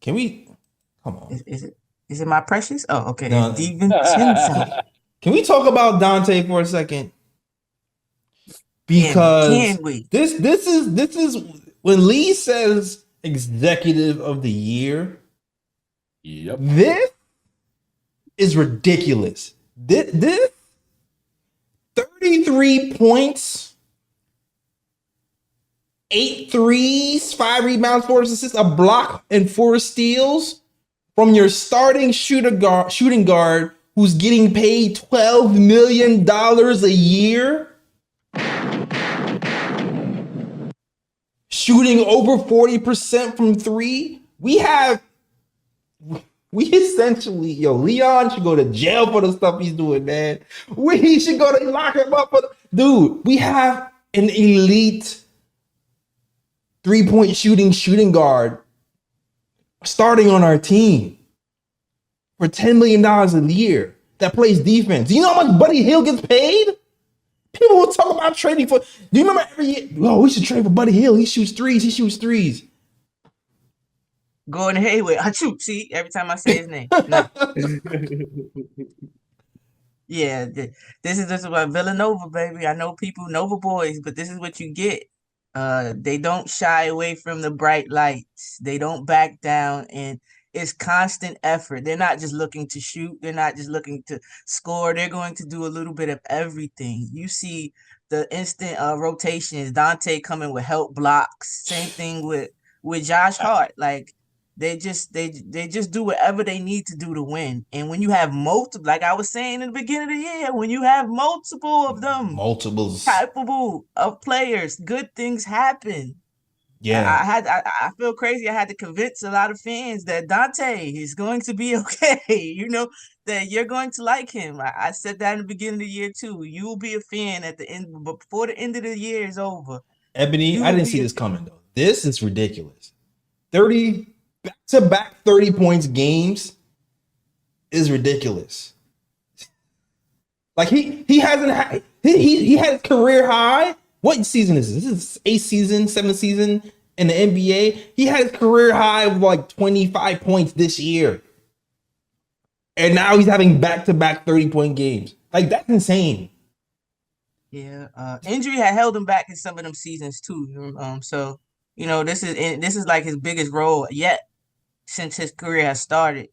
Can we? Come on. Is it my precious? Oh, okay. It's No. Divencenzo. Can we talk about Dante for a second? Can we? Because Can we? this is when Lee says executive of the year. Yep. This is ridiculous. This 33 points, 8 threes, 5 rebounds, 4 assists, a block, and 4 steals from your starting shooting guard who's getting paid $12 million a year. Shooting over 40% from 3. We essentially, Leon should go to jail for the stuff he's doing, man. We should go to lock him up dude. We have an elite 3-point shooting guard starting on our team for $10 million a year that plays defense. Do you know how much Buddy Hield gets paid? People will talk about trading for. Do you remember every year? Oh, we should trade for Buddy Hield. He shoots threes. Gordon Hayward. Achoo. See, every time I say his name. No. Yeah, this is about Villanova, baby. I know people, Nova boys, but this is what you get. They don't shy away from the bright lights. They don't back down, and it's constant effort. They're not just looking to shoot. They're not just looking to score. They're going to do a little bit of everything. You see the instant rotations. Dante coming with help blocks. Same thing with Josh Hart. Like they just do whatever they need to do to win. And when you have multiple, like I was saying in the beginning of the year, when you have multiple of them, multiples capable of players, good things happen. Yeah, I feel crazy. I had to convince a lot of fans that Dante is going to be okay. That you're going to like him. I said that in the beginning of the year too. You will be a fan at the end, but before the end of the year is over. Ebony, I didn't see this coming though. This is ridiculous. 30 back-to-back 30 points games is ridiculous. Like he hasn't had he had a career high. What season is this? This is 8th season, 7th season in the NBA. He had his career high of like 25 points this year. And now he's having back-to-back 30-point games. Like, that's insane. Yeah. Injury had held him back in some of them seasons too. So, this is like his biggest role yet since his career has started.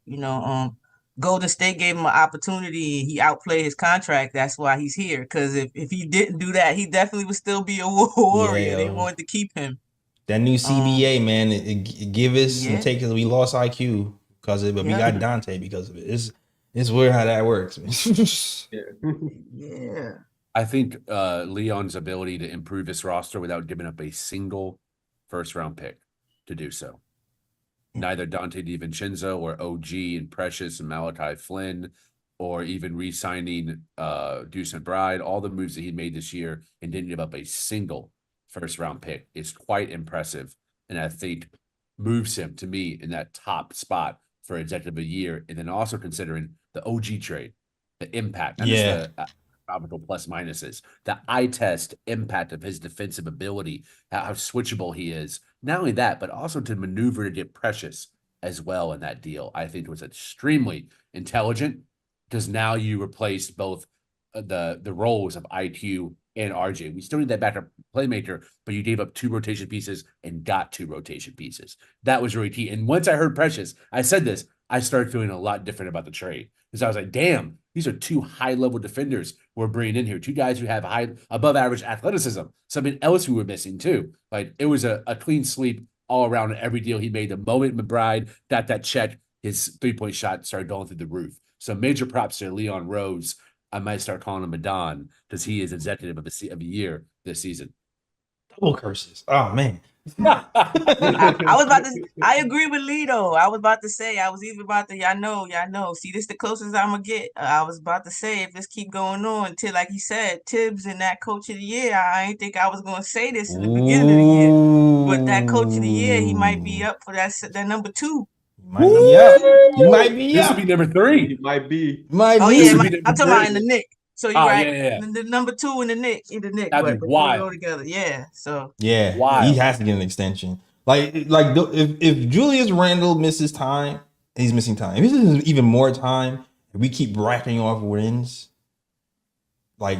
Golden State gave him an opportunity. He outplayed his contract. That's why he's here. Because if he didn't do that, he definitely would still be a warrior. They wanted to keep him. That new CBA, man, it give us and take us. We lost IQ because of it, but we got Dante because of it. It's weird how that works. Yeah. I think Leon's ability to improve his roster without giving up a single first-round pick to do so. Neither Dante Divencenzo or OG and Precious and Malachi Flynn, or even re-signing Deuce McBride, all the moves that he made this year and didn't give up a single first-round pick is quite impressive. And I think moves him, to me, in that top spot for executive of the year. And then also considering the OG trade, the impact, not just the probable plus minuses, the eye test impact of his defensive ability, how switchable he is. Not only that, but also to maneuver to get Precious as well in that deal. I think it was extremely intelligent because now you replaced both the roles of IQ and RJ. We still need that backup playmaker, but you gave up 2 rotation pieces and got 2 rotation pieces. That was really key. And once I heard Precious, I said this, I started feeling a lot different about the trade because I was like, damn, these are 2 high-level defenders we're bringing in here. 2 guys who have high, above-average athleticism. Something else we were missing too. Like it was a clean sweep all around in every deal he made. The moment McBride got that check, his 3-point shot started going through the roof. So major props to Leon Rose. I might start calling him Madon because he is executive of the year this season. Double curses. Oh man. I agree with Lito. I was about to say, y'all know. See, this the closest I'm gonna get. I was about to say, if this keep going on until, like you said, Tibbs and that coach of the year, I ain't think I was gonna say this in the beginning of the year. But that coach of the year, he might be up for that number 2. You might be This will be number 3. It might be. I'm talking about in the Knicks. So you're right. Yeah. The number 2 in the Knicks. That'd be wild. Go together. Yeah. So wild. He has to get an extension. If Julius Randle misses time, he's missing time. If he misses even more time, if we keep racking off wins, like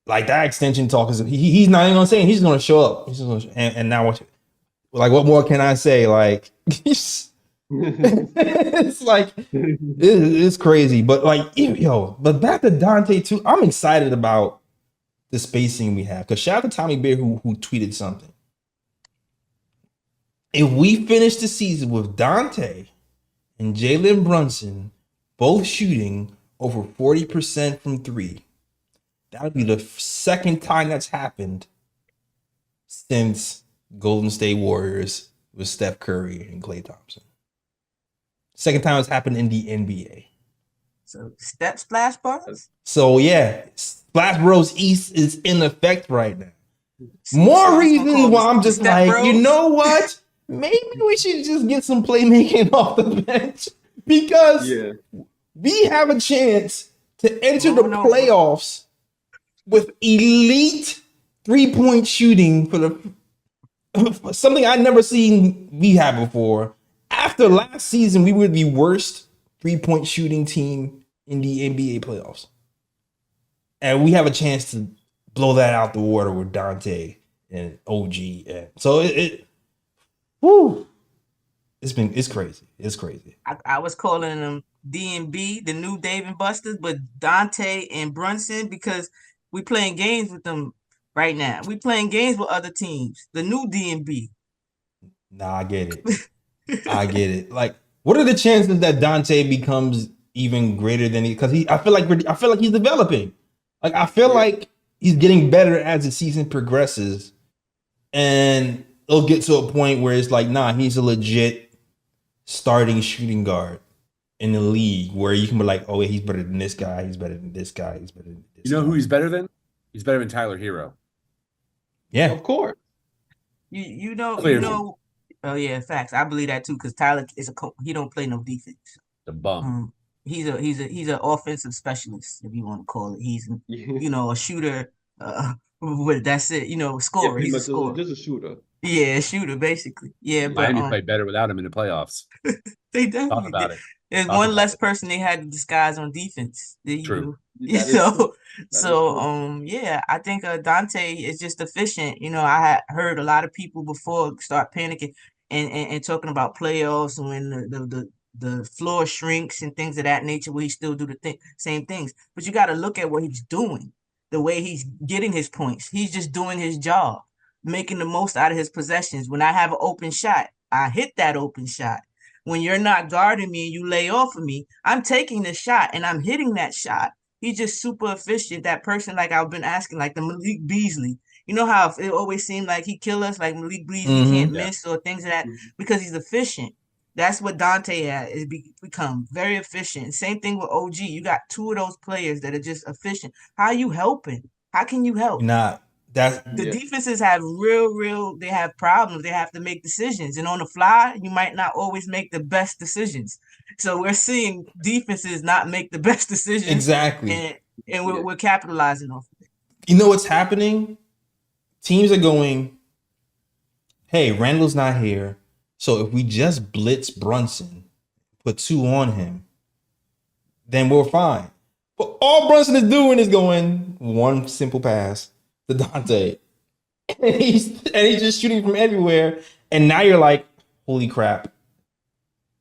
that extension talk is he's not even gonna say it. He's gonna show up. He's just gonna, and now what more can I say? Like it's like it's crazy. But but back to Dante too. I'm excited about the spacing we have. Because shout out to Tommy Bear who tweeted something. If we finish the season with Dante and Jalen Brunson both shooting over 40% from three, that would be the second time that's happened since Golden State Warriors with Steph Curry and Klay Thompson. Second time it's happened in the NBA. So step splash bars. So yeah, Splash Bros East is in effect right now. More reason why I'm just like, Bros. You know what? Maybe we should just get some playmaking off the bench because we have a chance to enter the playoffs with elite 3-point shooting for something I'd never seen we had before. After last season, we were the worst 3-point shooting team in the NBA playoffs. And we have a chance to blow that out the water with Dante and OG. And so it's crazy. It's crazy. I was calling them D&B, the new Dave and Buster's, but Dante and Brunson, because we playing games with them right now. We playing games with other teams. The new D&B. Nah, I get it. I get it. Like, what are the chances that Dante becomes even greater than because I feel like he's developing. Like I feel like he's getting better as the season progresses, and it'll get to a point where it's like, nah, he's a legit starting shooting guard in the league where you can be like, oh, wait, he's better than this guy, he's better than this guy, he's better than this. You know who he's better than? He's better than Tyler Hero. Yeah, of course. You know. Oh yeah, facts. I believe that too because Tyler is he don't play no defense. The bum. He's an offensive specialist, if you want to call it. He's a shooter. But that's it. Scorer. He's a scorer. Just a shooter. Yeah, a shooter basically. Yeah, but Miami played better without him in the playoffs. They definitely Talk about did. it. There's one less person they had to disguise on defense. True. I think Dante is just efficient. I had heard a lot of people before start panicking and talking about playoffs when the floor shrinks and things of that nature where he still do the same things. But you got to look at what he's doing, the way he's getting his points. He's just doing his job, making the most out of his possessions. When I have an open shot, I hit that open shot. When you're not guarding me and you lay off of me, I'm taking the shot and I'm hitting that shot. He's just super efficient. That person, like I've been asking, like the Malik Beasley. You know how it always seemed like he kill us, like Malik Beasley can't miss or things of that because he's efficient. That's what Dante has become, very efficient. Same thing with OG. You got two of those players that are just efficient. How are you helping? How can you help? The defenses have they have problems. They have to make decisions. And on the fly, you might not always make the best decisions. So we're seeing defenses not make the best decisions. Exactly. And we're capitalizing off of it. You know what's happening? Teams are going, hey, Randall's not here. So if we just blitz Brunson, put 2 on him, then we're fine. But all Brunson is doing is going one simple pass to Dante. And he's just shooting from everywhere. And now you're like, holy crap.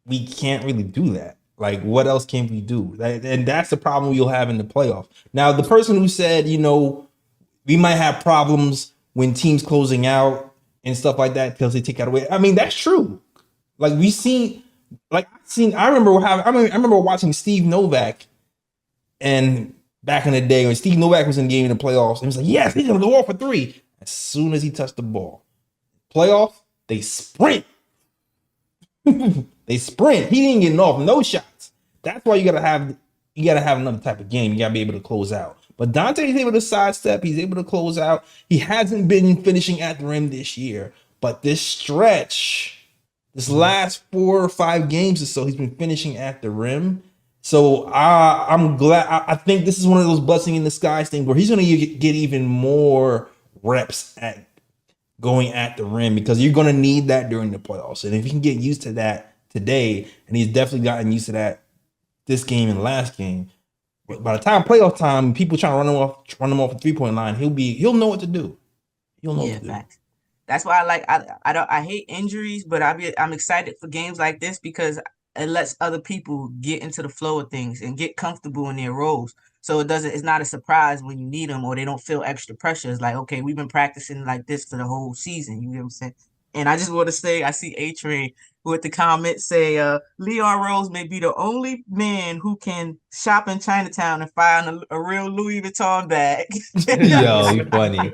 We can't really do that. Like, what else can we do? And that's the problem you'll have in the playoffs. Now, the person who said, we might have problems when teams closing out and stuff like that because they take that away. I mean, that's true. Like I remember watching Steve Novak and back in the day when Steve Novak was in the game in the playoffs, and he was like, yes, he's gonna go off for 3. As soon as he touched the ball. Playoff, they sprint. They sprint. He didn't get off no shots. That's why you gotta have another type of game. You gotta be able to close out. But Dante is able to sidestep. He's able to close out. He hasn't been finishing at the rim this year, but this stretch, this last 4 or 5 games or so, he's been finishing at the rim. So I'm glad. I think this is one of those blessing in disguise things where he's going to get even more reps at going at the rim because you're going to need that during the playoffs. And if you can get used to that today, and he's definitely gotten used to that this game and last game, but by the time playoff time, people trying to run him off the 3-point line, he'll know what to do. He'll know what to do. Facts. That's why I hate injuries, but I'm excited for games like this because it lets other people get into the flow of things and get comfortable in their roles. So it's not a surprise when you need them or they don't feel extra pressure. It's like, okay, we've been practicing like this for the whole season. You know what I'm saying? And I just want to say, I see A-Train with the comment say, Leon Rose may be the only man who can shop in Chinatown and find a real Louis Vuitton bag. Yo, you funny.